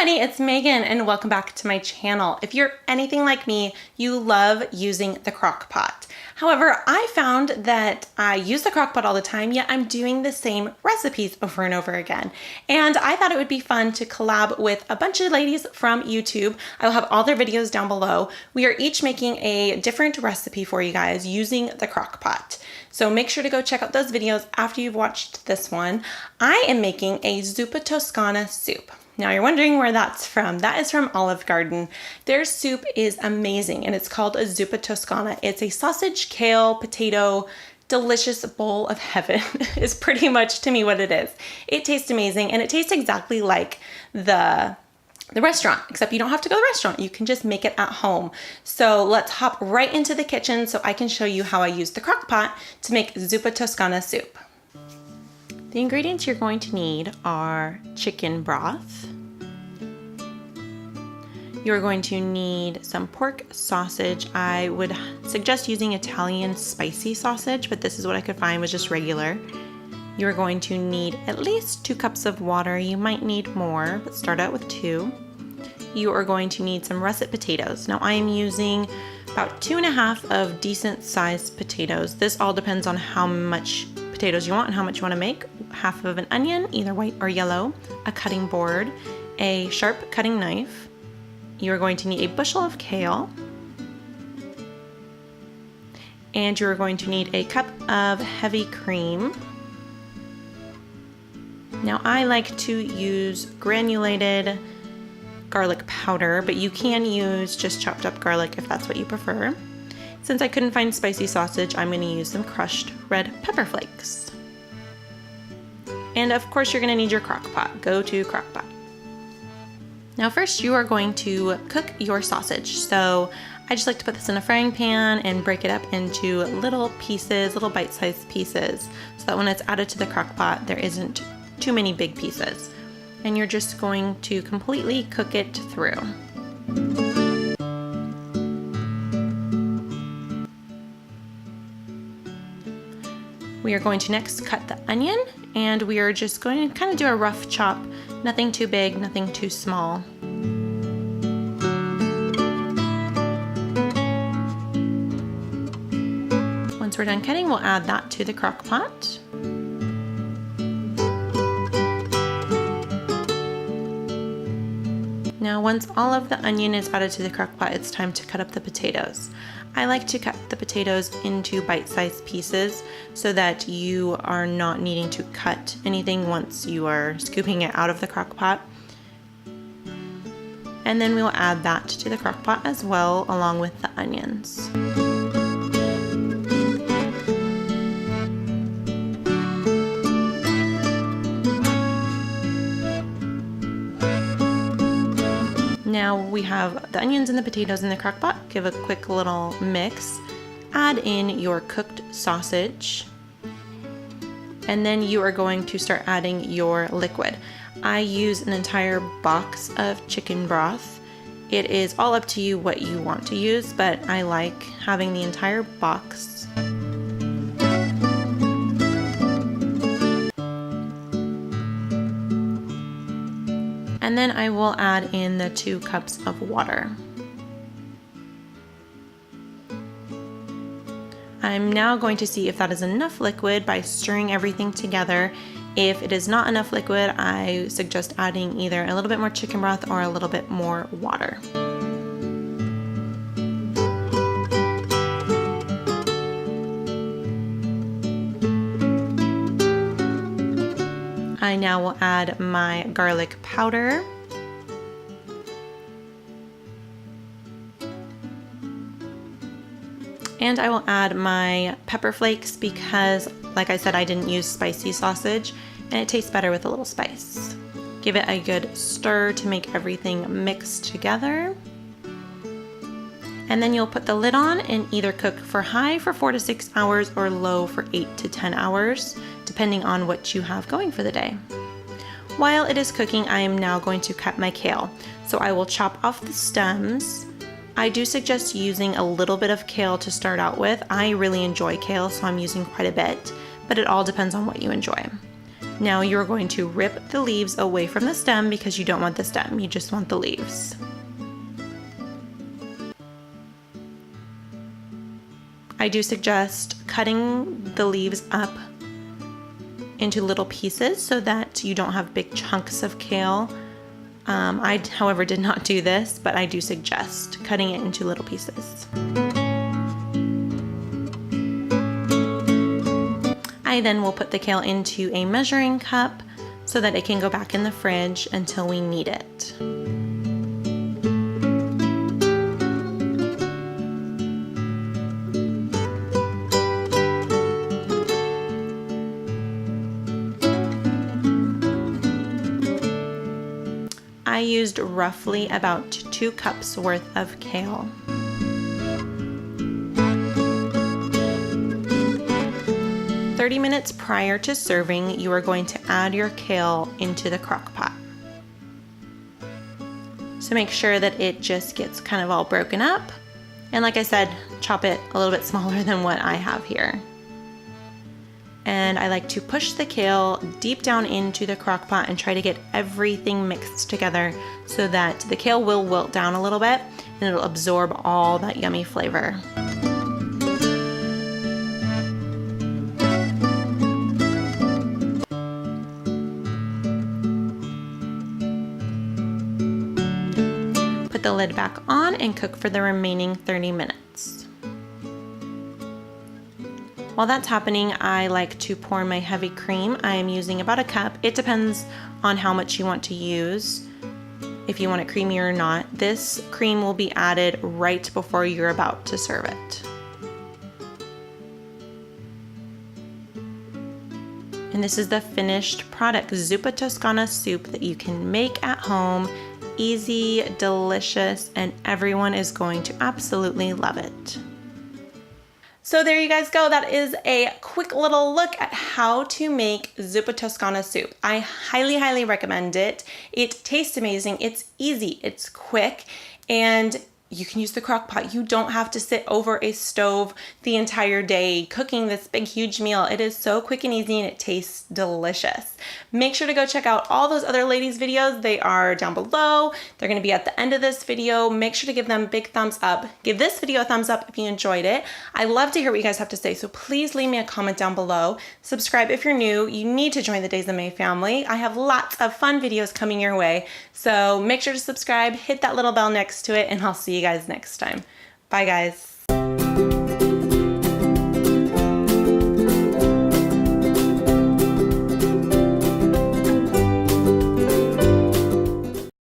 everybody, it's Megan and welcome back to my channel. If you're anything like me, you love using the Crock-Pot. However, I found that I use the Crock-Pot all the time, yet I'm doing the same recipes over and over again. And I thought it would be fun to collab with a bunch of ladies from YouTube. I will have all their videos down below. We are each making a different recipe for you guys using the Crock-Pot. So make sure to go check out those videos after you've watched this one. I am making a Zuppa Toscana soup. Now you're wondering where that's from. That is from Olive Garden. Their soup is amazing and it's called a Zuppa Toscana. It's a sausage, kale, potato, delicious bowl of heaven is pretty much to me what it is. It tastes amazing and it tastes exactly like the restaurant, except you don't have to go to the restaurant. You can just make it at home. So let's hop right into the kitchen so I can show you how I use the Crock-Pot to make Zuppa Toscana soup. The ingredients you're going to need are chicken broth. You're going to need some pork sausage. I would suggest using Italian spicy sausage, but this is what I could find was just regular. You're going to need at least 2 cups of water. You might need more, but start out with 2. You are going to need some russet potatoes. Now I am using about 2.5 of decent sized potatoes. This all depends on how much potatoes you want and how much you want to make. Half of an onion, either white or yellow, a cutting board, a sharp cutting knife. You're going to need a bushel of kale, and you're going to need a cup of heavy cream. Now I like to use granulated garlic powder, but you can use just chopped up garlic if that's what you prefer. Since I couldn't find spicy sausage, I'm going to use some crushed red pepper flakes. And of course you're going to need your Crock-Pot. Go to Crock-Pot. Now first you are going to cook your sausage. So I just like to put this in a frying pan and break it up into little pieces, little bite-sized pieces, so that when it's added to the Crock-Pot there isn't too many big pieces. And you're just going to completely cook it through. We are going to next cut the onion, and we are just going to kind of do a rough chop, nothing too big, nothing too small. Once we're done cutting, we'll add that to the Crock-Pot. Now once all of the onion is added to the Crock-Pot, it's time to cut up the potatoes. I like to cut the potatoes into bite-sized pieces so that you are not needing to cut anything once you are scooping it out of the Crock-Pot. And then we'll add that to the Crock-Pot as well, along with the onions. Now we have the onions and the potatoes in the Crock-Pot. Give a quick little mix. Add in your cooked sausage. And then you are going to start adding your liquid. I use an entire box of chicken broth. It is all up to you what you want to use, but I like having the entire box. And then I will add in the 2 cups of water. I'm now going to see if that is enough liquid by stirring everything together. If it is not enough liquid, I suggest adding either a little bit more chicken broth or a little bit more water. I now will add my garlic powder. And I will add my pepper flakes because, like I said, I didn't use spicy sausage and it tastes better with a little spice. Give it a good stir to make everything mix together. And then you'll put the lid on and either cook for high for 4 to 6 hours or low for 8 to 10 hours, depending on what you have going for the day. While it is cooking, I am now going to cut my kale. So I will chop off the stems. I do suggest using a little bit of kale to start out with. I really enjoy kale, so I'm using quite a bit, but it all depends on what you enjoy. Now you're going to rip the leaves away from the stem because you don't want the stem, you just want the leaves. I do suggest cutting the leaves up into little pieces so that you don't have big chunks of kale. I, however, did not do this, but I do suggest cutting it into little pieces. I then will put the kale into a measuring cup so that it can go back in the fridge until we need it. I used roughly about 2 cups worth of kale. "30 minutes prior to serving, you are going to add your kale into the crock pot. So make sure that it just gets kind of all broken up. And like I said, chop it a little bit smaller than what I have here. And I like to push the kale deep down into the crock pot and try to get everything mixed together so that the kale will wilt down a little bit and it'll absorb all that yummy flavor. Put the lid back on and cook for the remaining 30 minutes. While that's happening, I like to pour my heavy cream. I am using about a cup. It depends on how much you want to use, if you want it creamy or not. This cream will be added right before you're about to serve it. And this is the finished product, Zuppa Toscana soup that you can make at home. Easy, delicious, and everyone is going to absolutely love it. So there you guys go. That is a quick little look at how to make Zuppa Toscana soup. I highly, highly recommend it. It tastes amazing. It's easy, it's quick, and you can use the crock pot. You don't have to sit over a stove the entire day cooking this big, huge meal. It is so quick and easy, and it tastes delicious. Make sure to go check out all those other ladies' videos. They are down below. They're gonna be at the end of this video. Make sure to give them a big thumbs up. Give this video a thumbs up if you enjoyed it. I love to hear what you guys have to say, so please leave me a comment down below. Subscribe if you're new. You need to join the Days of May family. I have lots of fun videos coming your way, so make sure to subscribe, hit that little bell next to it, and I'll see you guys next time. Bye, guys.